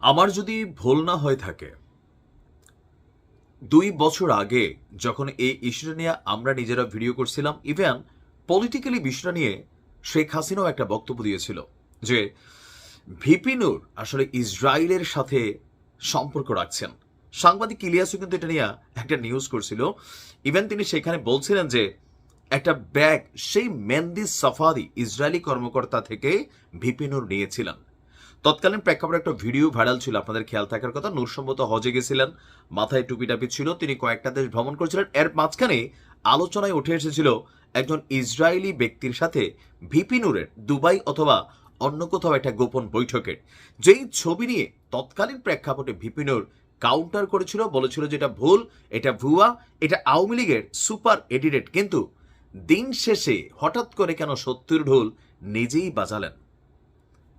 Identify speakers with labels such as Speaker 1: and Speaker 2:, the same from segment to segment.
Speaker 1: আমার যদি ভুল না হয়ে থাকে 2 বছর আগে যখন এই ইস্যুটা নিয়ে আমরা নিজেরা ভিডিও করছিলাম, ইভেন পলিটিক্যালি বিষয়টা নিয়ে শেখ হাসিনাও একটা বক্তব্য দিয়েছিল যে ভিপি নূর আসলে ইসরায়েলের সাথে সম্পর্ক রাখছেন। সাংবাদিক ইলিয়াসও কিন্তু এটা নিয়ে একটা নিউজ করছিল। ইভেন তিনি সেখানে বলছিলেন যে একটা ব্যাগ সেই মেহেদি সাফাদি ইসরায়েলি কর্মকর্তা থেকে ভিপি নূর নিয়েছিলেন। তৎকালীন প্রেক্ষাপটে একটা ভিডিও ভাইরাল ছিল, আপনাদের খেয়াল থাকার কথা। নূর সম্ভবত হজে গেছিলেন, মাথায় টুপি টাপি ছিল, তিনি কয়েকটা দেশ ভ্রমণ করছিলেন। এর মাঝখানে আলোচনায় উঠে এসেছিল একজন ইসরায়েলি ব্যক্তির সাথে ভিপি নূরের দুবাই অথবা অন্য কোথাও একটা গোপন বৈঠকের যেই ছবি নিয়ে তৎকালীন প্রেক্ষাপটে ভিপি নূর কাউন্টার করেছিল, বলেছিল যে এটা ভুল, এটা ভুয়া, এটা আওয়ামী লীগের সুপার এডিটেড। কিন্তু দিন শেষে হঠাৎ করে কেন সত্যির ঢোল নিজেই বাজালেন?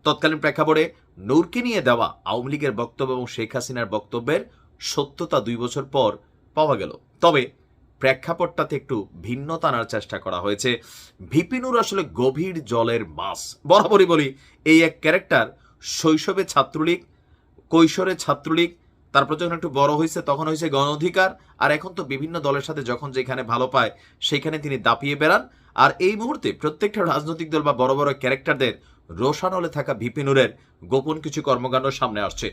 Speaker 1: তৎকালীন প্রেক্ষাপটে নূরকে নিয়ে দেওয়া আওয়ামী লীগের বক্তব্য এবং শেখ হাসিনার বক্তব্যের সত্যতা 2 বছর পর পাওয়া গেল। তবে প্রেক্ষাপটটাতে একটু ভিন্নতা আনার চেষ্টা করা হয়েছে। ভিপি নূর আসলে গভীর জলের মাছ। বরাবরই বলি, এই এক ক্যারেক্টার শৈশবে ছাত্রলীগ, কৈশোরে ছাত্রলীগ, তারপর যখন একটু বড় হয়েছে তখন হয়েছে গণ অধিকার, আর এখন তো বিভিন্ন দলের সাথে যখন যেখানে ভালো পায় সেখানে তিনি দাপিয়ে বেড়ান। আর এই মুহূর্তে প্রত্যেকটা রাজনৈতিক দল বা বড় বড় ক্যারেক্টারদের রোশানলে থাকা ভিপি নূরের গোপন কিছু কর্মকাণ্ড সামনে আসছে।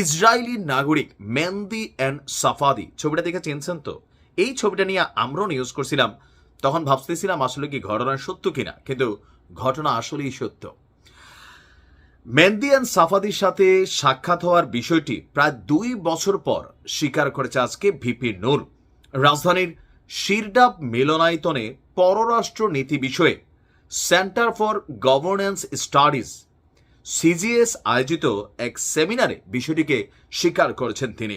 Speaker 1: ইসরায়েলি নাগরিক মেহেদি এন্ড সাফাদি ছবিটা দেখে চিনছেন তো? এই ছবিটা নিয়ে আমরাও নিউজ করছিলাম। তখন ভাবতেছিলাম আসলে কি ঘটনা সত্য কিনা, কিন্তু ঘটনা আসলেই সত্য। মেহেদি এন্ড সাফাদির সাথে সাক্ষাৎ হওয়ার বিষয়টি প্রায় 2 বছর পর স্বীকার করেছে আজকে ভিপি নূর। রাজধানীর শিরডাব মিলনায়তনে পররাষ্ট্র নীতি বিষয়ে centre for governance studies CGS আয়োজিত এক সেমিনারে বিষয়টিকে স্বীকার করেছেন তিনি।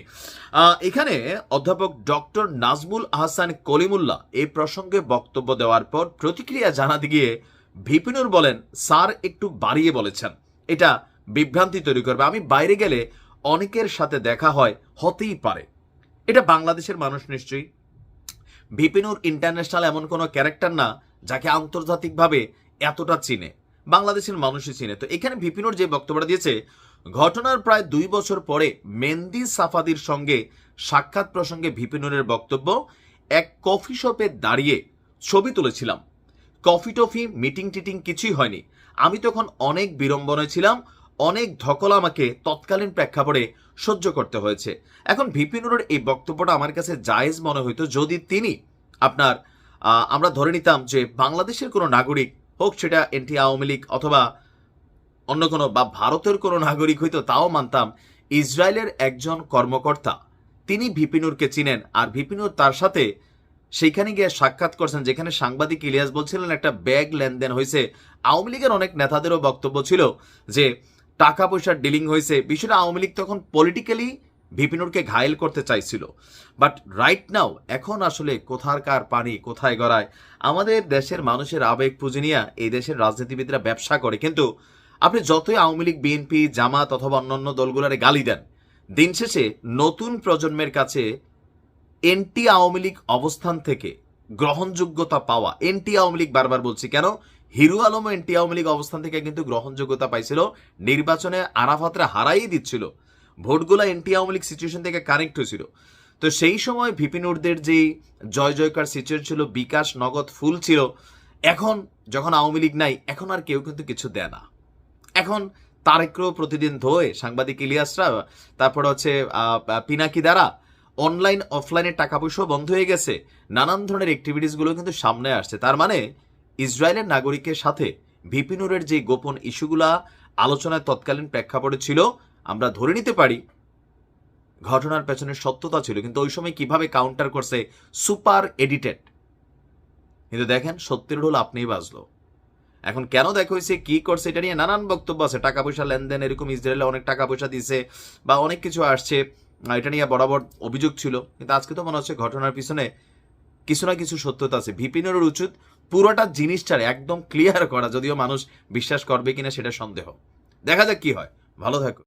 Speaker 1: এখানে অধ্যাপক ডক্টর নাজমুল আহসান কলিমুল্লাহ এই প্রসঙ্গে বক্তব্য দেওয়ার পর প্রতিক্রিয়া জানাতে গিয়ে ভিপি নূর বলেন, স্যার একটু বাড়িয়ে বলেছেন, এটা বিভ্রান্তি তৈরি করবে। আমি বাইরে গেলে অনেকের সাথে দেখা হয়, হতেই পারে। এটা বাংলাদেশের মানুষ নিশ্চয়ই। ভিপি নূর ইন্টারন্যাশনাল এমন কোনো ক্যারেক্টার না যাকে আন্তর্জাতিকভাবে এতটা চিনে, বাংলাদেশের মানুষই চিনে। তো এখানে ভিপি নূর যে বক্তব্যটা দিয়েছে, ঘটনার প্রায় 2 বছর পরে মেহেদি সাফাদির সঙ্গে সাক্ষাৎ প্রসঙ্গে ভিপি নূরের বক্তব্য, এক কফি শপে দাঁড়িয়ে ছবি তুলেছিলাম, কফি টফি মিটিং টিটিং কিছুই হয়নি। আমি তখন অনেক বিড়ম্বনায় ছিলাম, অনেক ধকল আমাকে তৎকালীন প্রেক্ষাপটে সহ্য করতে হয়েছে। এখন ভিপি নূরের এই বক্তব্যটা আমার কাছে জায়েজ মনে হইতো যদি তিনি আপনার আমরা ধরে নিতাম যে বাংলাদেশের কোনো নাগরিক হোক, সেটা এনটি আওয়ামী লীগ অথবা অন্য কোনো বা ভারতের কোনো নাগরিক হইতো, তাও মানতাম। ইসরায়েলের একজন কর্মকর্তা, তিনি ভিপি নূরকে চিনেন, আর ভিপি নূর তার সাথে সেইখানে গিয়ে সাক্ষাৎ করছেন, যেখানে সাংবাদিক ইলিয়াস বলছিলেন একটা ব্যাগ লেনদেন হয়েছে। আওয়ামী লীগের অনেক নেতাদেরও বক্তব্য ছিল যে টাকা পয়সার ডিলিং হয়েছে। বিষয়টা আওয়ামী লীগ তখন পলিটিক্যালি ভিপি নূরকে ঘায়েল করতে চাইছিল। বাট রাইট নাও এখন আসলে কোথাকার পানি কোথায় গড়ায়। আমাদের দেশের মানুষের আবেগ পুঁজি নিয়ে এই দেশের রাজনীতিবিদরা ব্যবসা করে, কিন্তু আপনি যতই আওয়ামী লীগ, বিএনপি, জামাত অথবা অন্যান্য দলগুলোরে গালি দেন, দিন শেষে নতুন প্রজন্মের কাছে এন্টি আওয়ামী লীগ অবস্থান থেকে গ্রহণযোগ্যতা পাওয়া, এন্টি আওয়ামী লীগ বারবার বলছি কেন, হিরো আলম এন্টি আওয়ামী লীগ অবস্থান থেকে কিন্তু গ্রহণযোগ্যতা পাইছিল, নির্বাচনে আরাফাতরা হারাই দিচ্ছিল, ভোটগুলা এন্টি আওয়ামী লীগ সিচুয়েশন থেকে কানেক্ট হয়েছিল। তো সেই সময় ভিপি নূরদের যেই জয় জয়কার সিচুয়েশন ছিল, বিকাশ নগদ ফুল ছিল। এখন যখন আওয়ামী লীগ নাই, এখন আর কেউ কিন্তু কিছু দেয় না। এখন তারেকরাও প্রতিদিন ধোয়ে, সাংবাদিক ইলিয়াসরা, তারপরে হচ্ছে পিনাকি দ্বারা অনলাইন অফলাইনে টাকা পয়সাও বন্ধ হয়ে গেছে, নানান ধরনের অ্যাক্টিভিটিসগুলো কিন্তু সামনে আসছে। তার মানে ইসরায়েলের নাগরিকের সাথে ভিপি নূরের যে গোপন ইস্যুগুলা আলোচনায় তৎকালীন প্রেক্ষাপটে ছিল, আমরা ধরে নিতে পারি ঘটনার পেছনে সত্যতা ছিল। কিন্তু ওই সময় কিভাবে কাউন্টার করছে, সুপার এডিটেড। কিন্তু দেখেন সত্যের ঢোল আপনিই বাজলো। এখন কেন দেখা হয়েছে, কি করছে, এটা নিয়ে নানান বক্তব্য আছে। টাকা পয়সা লেনদেন, এরকম ইসরায়েলে অনেক টাকা পয়সা দিছে বা অনেক কিছু আসছে, এটা নিয়ে বরাবর অভিযোগ ছিল। কিন্তু আজকে তো মনে হচ্ছে ঘটনার পিছনে কিছু না কিছু সত্যতা আছে। ভিপি নূরের উচিত পুরোটা জিনিসটার একদম ক্লিয়ার করা, যদিও মানুষ বিশ্বাস করবে কিনা সেটা সন্দেহ। দেখা যাক কি হয়। ভালো থাকো।